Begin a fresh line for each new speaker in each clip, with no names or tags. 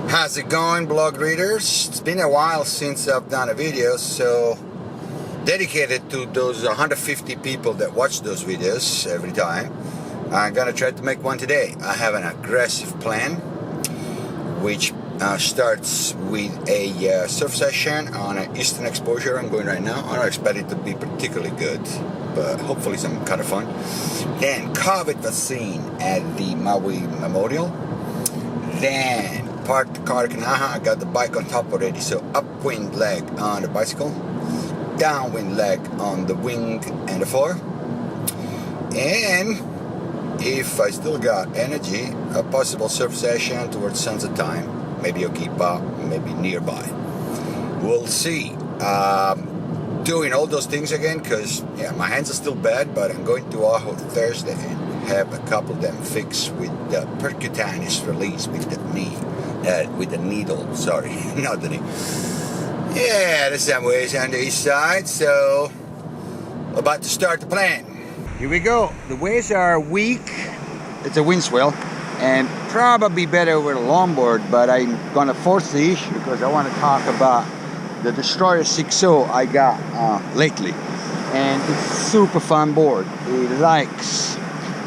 How's it going, blog readers? It's been a while since I've done a video, so dedicated to those 150 people that watch those videos every time. I'm gonna try to make one today. I have an aggressive plan, which starts with a surf session on an eastern exposure I'm going right now. I don't expect it to be particularly good, but hopefully some kind of fun. Then COVID vaccine at the Maui Memorial. Then parked the car at Kanaha. I got the bike on top already, so upwind leg on the bicycle, downwind leg on the wing and the floor. And if I still got energy, a possible surf session towards sunset time. Maybe Okipa, maybe nearby. We'll see. Doing all those things again because my hands are still bad, but I'm going to Oahu Thursday and have a couple of them fixed with the percutaneous release with the knee, with the needle. Sorry, not the knee. Yeah, there's some ways on the east side, so about to start the plan. Here we go. The waves are weak. It's a wind swell, and probably better with a longboard, but I'm gonna force the issue because I want to talk about the Destroyer 6.0 I got lately, and it's super fun board.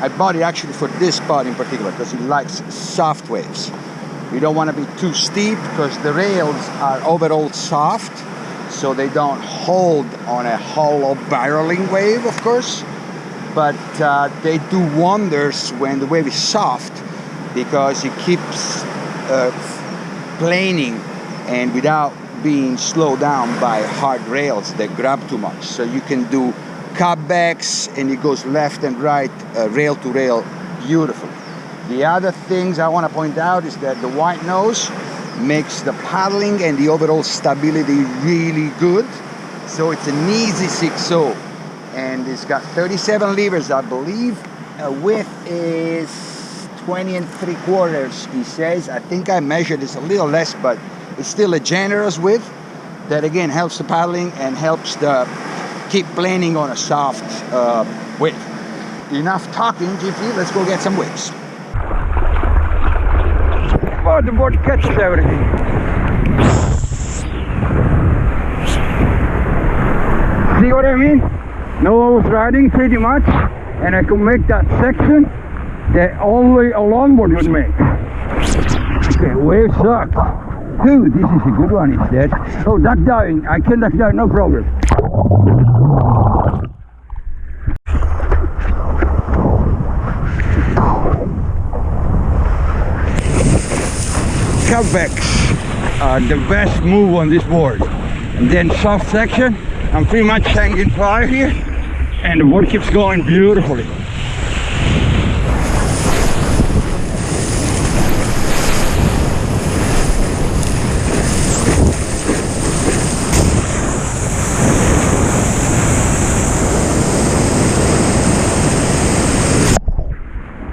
I bought it actually for this spot in particular because it likes soft waves. You don't want to be too steep because the rails are overall soft, so they don't hold on a hollow barreling wave, of course, but they do wonders when the wave is soft because it keeps planing and without being slowed down by hard rails that grab too much. So you can do cutbacks and it goes left and right, rail to rail, beautifully. The other things I want to point out is that the white nose makes the paddling and the overall stability really good. So it's an easy 6.0, and it's got 37 levers, I believe. Width is 20 3/4, he says. I think I measured it's a little less, but it's still a generous width that again helps the paddling and helps the keep planing on a soft wave. Enough talking, GP, let's go get some waves. Oh, the board catches everything. See what I mean? No riding pretty much, and I can make that section that only a longboard would make. Okay, wave sucks. Dude, this is a good one instead. Oh, duck diving. I can duck dive, no problem. Cutbacks are the best move on this board. And then soft section, I'm pretty much hanging fire here, and the board keeps going beautifully.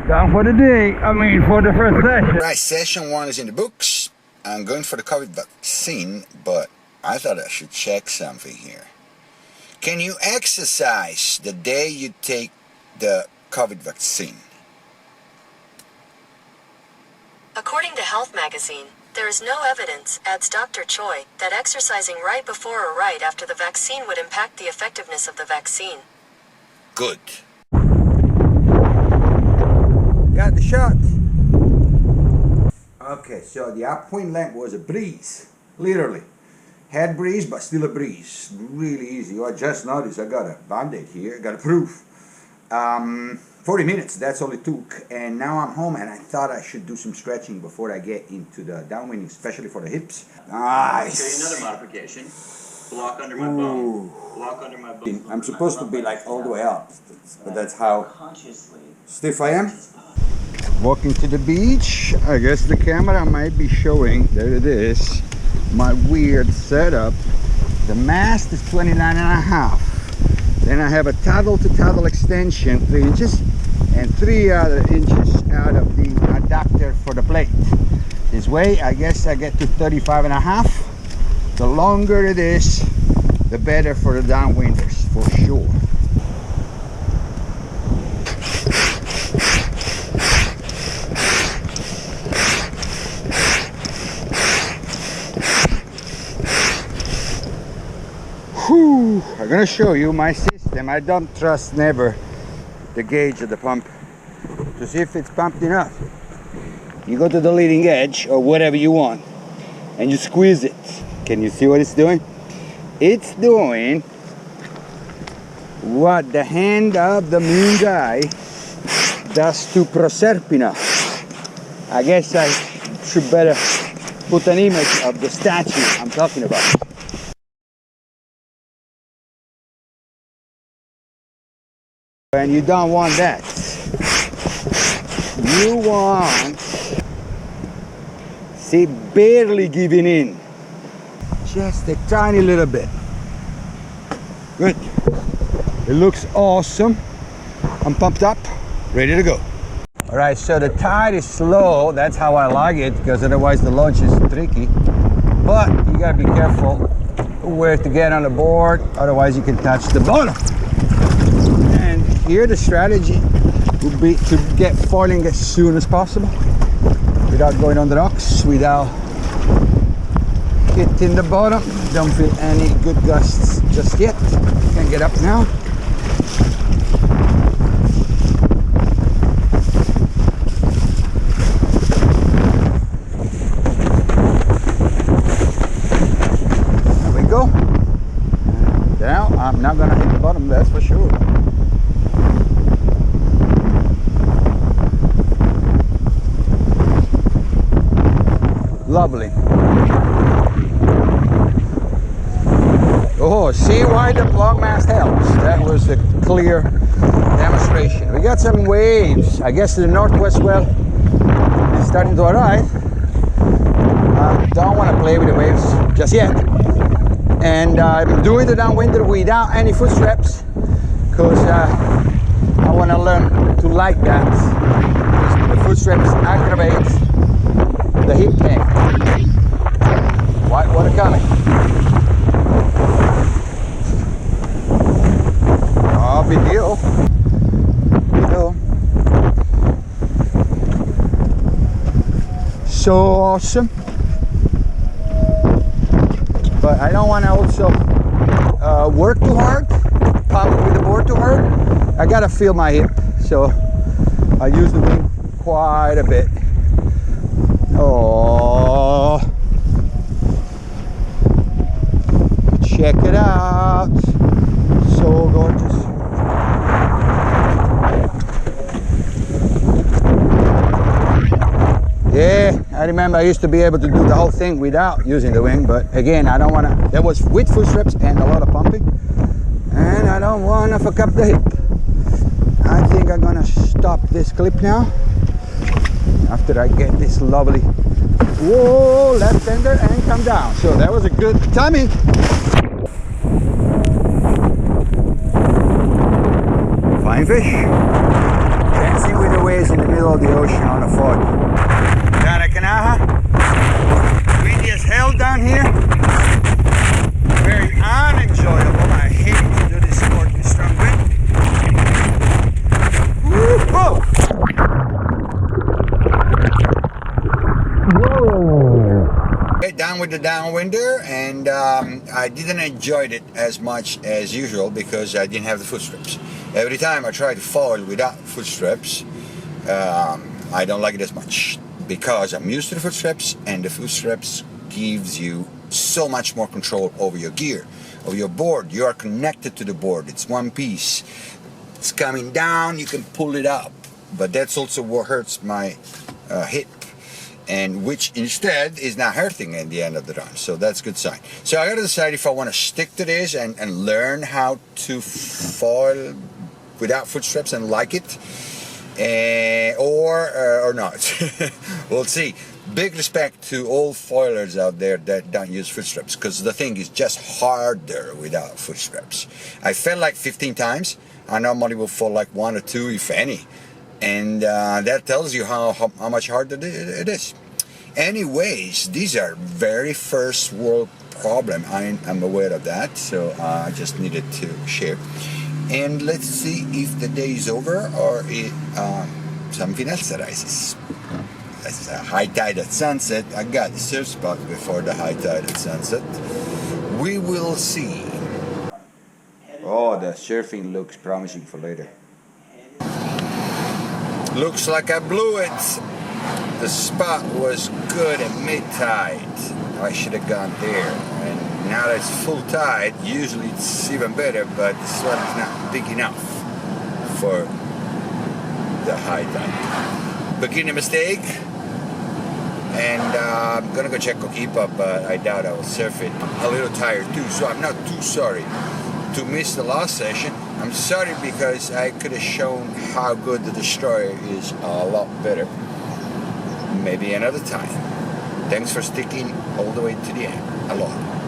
Done for the day, for the first session. Right, session 1 is in the books. I'm going for the COVID vaccine, but I thought I should check something here. Can you exercise the day you take the COVID vaccine?
According to Health Magazine, there is no evidence, adds Dr. Choi, that exercising right before or right after the vaccine would impact the effectiveness of the vaccine.
Good. Got the shot. Okay, so the upwind leg was a breeze, literally. Head breeze, but still a breeze. Really easy. I just noticed I got a band-aid here, got a proof. 40 minutes, that's all it took. And now I'm home, and I thought I should do some stretching before I get into the downwind, especially for the hips. Nice.
I'll show you another modification. Block under my bone. Block under my bone.
I'm supposed to be like all the way up, but that's how stiff I am. Walking to the beach. I guess the camera might be showing, there it is, my weird setup. The mast is 29.5. Then I have a toggle to toggle extension, 3 inches, and 3 other inches out of the adapter for the plate. This way, I guess I get to 35.5. The longer it is, the better for the downwinders, for sure. I'm gonna show you my system. I don't trust never the gauge of the pump to see if it's pumped enough. You go to the leading edge or whatever you want and you squeeze it. Can you see what it's doing? It's doing what the hand of the moon guy does to Proserpina. I guess I should better put an image of the statue I'm talking about. And you don't want that. You want, see, barely giving in. Just a tiny little bit. Good. It looks awesome. I'm pumped up, ready to go. All right, so the tide is slow. That's how I like it, because otherwise the launch is tricky. But you gotta be careful where to get on the board, otherwise you can touch the bottom. And here the strategy would be to get foiling as soon as possible, without going on the rocks, without hitting the bottom. Don't feel any good gusts just yet. Can get up now. There we go. Now I'm not gonna hit the bottom, that's for sure. Lovely. Oh, see why the plug mast helps. That was a clear demonstration. We got some waves. I guess the northwest swell is starting to arrive. Don't want to play with the waves just yet. And I'm doing the downwinder without any foot straps, because I want to learn to like that. The foot straps aggravate the hip pain. White water coming. Oh, big deal. Big deal. So awesome. But I don't want to also work too hard, pump with the board too hard. I gotta feel my hip, so I use the wing quite a bit. Oh, check it out, so gorgeous. Yeah, I remember I used to be able to do the whole thing without using the wing, but again, I don't want to. That was with foot straps and a lot of pumping, and I don't want to fuck up the hip. I think I'm gonna stop this clip now after I get this lovely, whoa, left hander and come down. So that was a good timing. Fine fish. Dancing with the waves in the middle of the ocean on a fog. Canaha. Windy as hell down here. Very unenjoyable. I hate to do this sport with strong wind. Woo! Whoa! Whoa! Down with the downwinder, and I didn't enjoy it as much as usual because I didn't have the foot straps. Every time I try to foil without foot straps, I don't like it as much, because I'm used to the foot straps, and the foot straps gives you so much more control over your gear, over your board. You are connected to the board. It's one piece. It's coming down, you can pull it up, but that's also what hurts my hip, and which instead is not hurting at the end of the run. So that's a good sign. So I gotta decide if I want to stick to this and learn how to foil without foot straps and like it, or not. We'll see. Big respect to all foilers out there that don't use foot straps, because the thing is just harder without foot straps. I fell like 15 times. I normally will fall like 1 or 2, if any, and that tells you how much harder it is. Anyways, these are very first world problem. I'm aware of that, so I just needed to share. And let's see if the day is over or if something else arises. That's a high tide at sunset. I got the surf spot before the high tide at sunset. We will see. Oh, the surfing looks promising for later. Looks like I blew it. The spot was good at mid-tide. I should have gone there. And now that it's full tide, usually it's even better, but this one is not big enough for the high tide. Beginning mistake. And I'm gonna go check Coquipa, but I doubt I will surf it. I'm a little tired too, so I'm not too sorry to miss the last session. I'm sorry because I could have shown how good the Destroyer is a lot better. Maybe another time. Thanks for sticking all the way to the end. A lot.